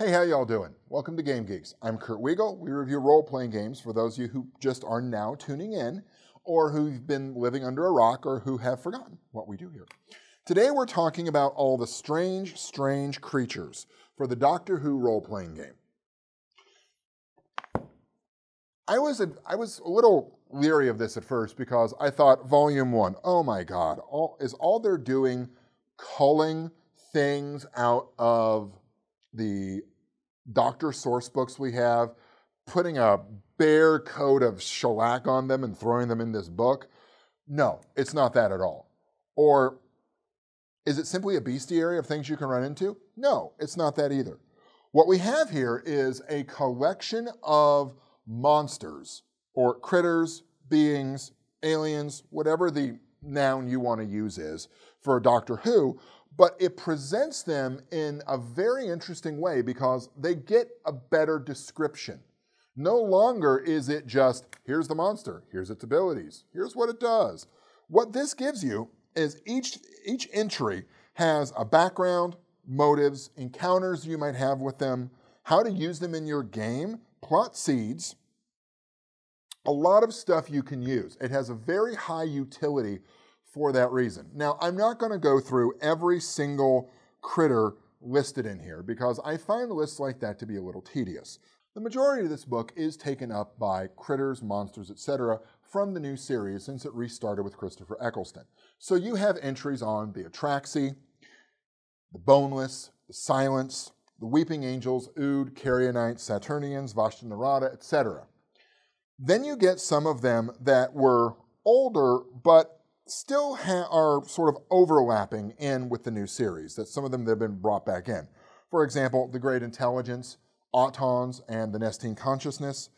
Hey, how y'all doing? Welcome to Game Geeks. I'm Kurt Wiegel. We review role-playing games for those of you who just are now tuning in, or who've been living under a rock, or who have forgotten what we do here. Today we're talking about all the strange creatures for the Doctor Who role-playing game. I was a little leery of this at first because I thought, Volume 1, oh my God, is all they're doing culling things out of the Doctor source books we have, putting a bare coat of shellac on them and throwing them in this book? No, it's not that at all. Or is it simply a bestiary of things you can run into? No, it's not that either. What we have here is a collection of monsters, or critters, beings, aliens, whatever the noun you want to use is for Doctor Who, but it presents them in a very interesting way because they get a better description. No longer is it just, here's the monster, here's its abilities, here's what it does. What this gives you is each entry has a background, motives, encounters you might have with them, how to use them in your game, plot seeds, a lot of stuff you can use. It has a very high utility for that reason. Now, I'm not going to go through every single critter listed in here because I find lists like that to be a little tedious. The majority of this book is taken up by critters, monsters, etc. from the new series since it restarted with Christopher Eccleston. So you have entries on the Atraxi, the Boneless, the Silence, the Weeping Angels, Ood, Carrionites, Saturnians, Vashta Nerada, etc. Then you get some of them that were older, but still are sort of overlapping in with the new series, that some of them that have been brought back in. For example, the Great Intelligence, Autons and the Nestine Consciousness,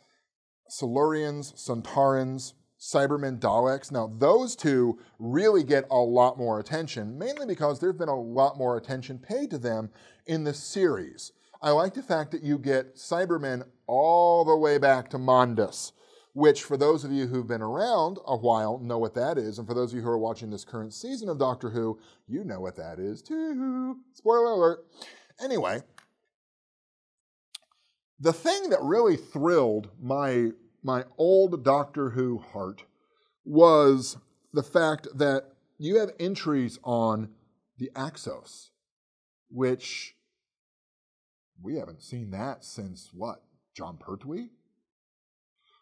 Silurians, Sontarans, Cybermen, Daleks. Now, those two really get a lot more attention, mainly because there's been a lot more attention paid to them in the series. I like the fact that you get Cybermen all the way back to Mondus, which for those of you who've been around a while know what that is, and for those of you who are watching this current season of Doctor Who, you know what that is too. Spoiler alert. Anyway, the thing that really thrilled my old Doctor Who heart was the fact that you have entries on the Axos, which we haven't seen that since what, John Pertwee?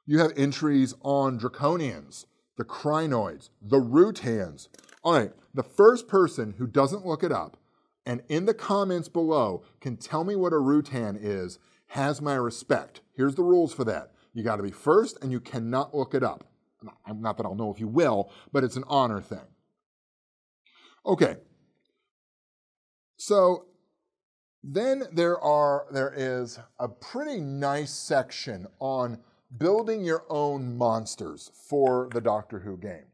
You have entries on Draconians, the Crinoids, the Rutans. All right, the first person who doesn't look it up and in the comments below can tell me what a Rutan is has my respect. Here's the rules for that. You got to be first and you cannot look it up. Not that I'll know if you will, but it's an honor thing. Okay. So then there is a pretty nice section on building your own monsters for the Doctor Who game.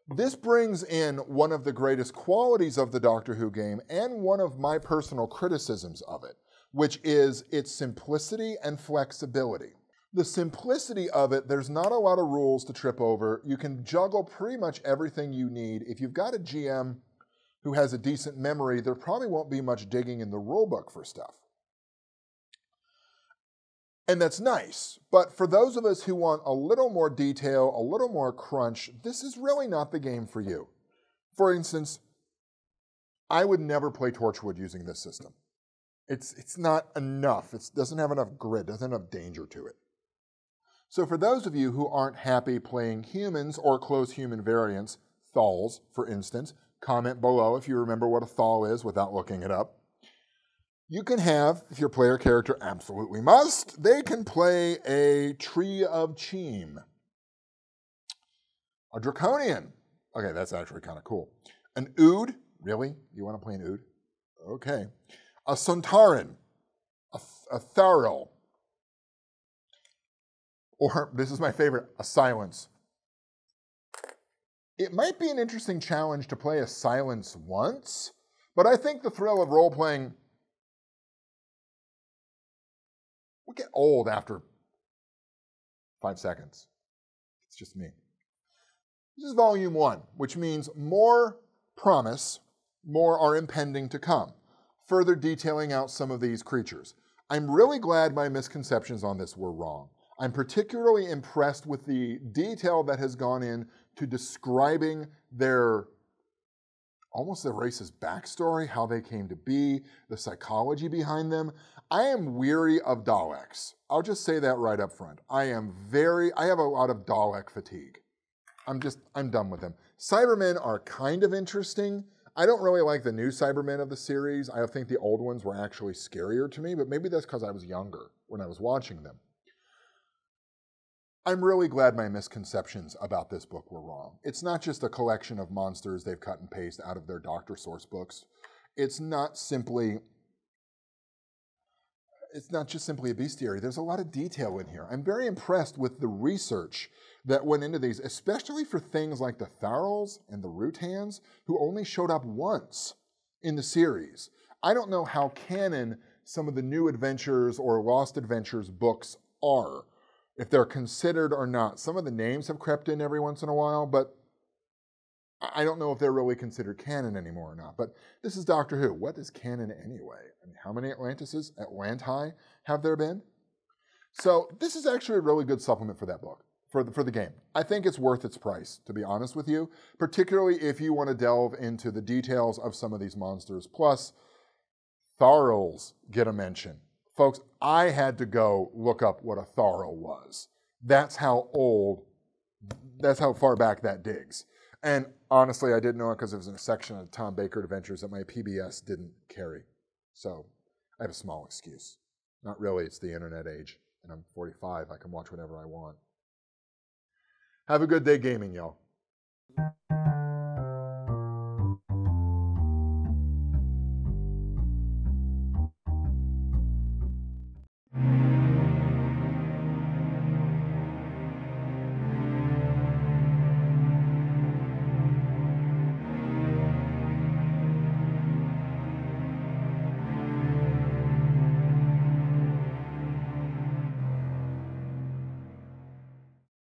This brings in one of the greatest qualities of the Doctor Who game and one of my personal criticisms of it, which is its simplicity and flexibility. The simplicity of it, there's not a lot of rules to trip over. You can juggle pretty much everything you need. If you've got a GM who has a decent memory, there probably won't be much digging in the rulebook for stuff. And that's nice, but for those of us who want a little more detail, a little more crunch, this is really not the game for you. For instance, I would never play Torchwood using this system. It's not enough. It doesn't have enough grit, doesn't have enough danger to it. So for those of you who aren't happy playing humans or close human variants, Thals, for instance, comment below if you remember what a Thal is without looking it up. You can have, if your player character absolutely must, they can play a Tree of Cheem. A Draconian. Okay, that's actually kind of cool. An Ood. Really? You want to play an Ood? Okay. A Sontaran. A Tharil. Or, this is my favorite, a Silence. It might be an interesting challenge to play a Silence once, but I think the thrill of role-playing will get old after 5 seconds. It's just me. This is Volume 1, which means more promise, more are impending to come. further detailing out some of these creatures. I'm really glad my misconceptions on this were wrong. I'm particularly impressed with the detail that has gone in to describing their race's backstory, how they came to be, the psychology behind them. I am weary of Daleks. I'll just say that right up front. I have a lot of Dalek fatigue. I'm done with them. Cybermen are kind of interesting. I don't really like the new Cybermen of the series. I think the old ones were actually scarier to me, but maybe that's because I was younger when I was watching them. I'm really glad my misconceptions about this book were wrong. It's not just a collection of monsters they've cut and pasted out of their Doctor source books. It's not just simply a bestiary. There's a lot of detail in here. I'm very impressed with the research that went into these, especially for things like the Tharls and the Rutans, who only showed up once in the series. I don't know how canon some of the New Adventures or Lost Adventures books are, if they're considered or not. Some of the names have crept in every once in a while, but I don't know if they're really considered canon anymore or not. But this is Doctor Who. What is canon anyway? I mean, how many Atlanti have there been? So this is actually a really good supplement for that book, for the game. I think it's worth its price, to be honest with you, particularly if you want to delve into the details of some of these monsters. Plus, Tharls get a mention. Folks, I had to go look up what a Tharl was. That's how far back that digs. And honestly, I didn't know it because it was in a section of Tom Baker Adventures that my PBS didn't carry. So I have a small excuse. Not really, it's the internet age. And I'm 45, I can watch whatever I want. Have a good day gaming, y'all.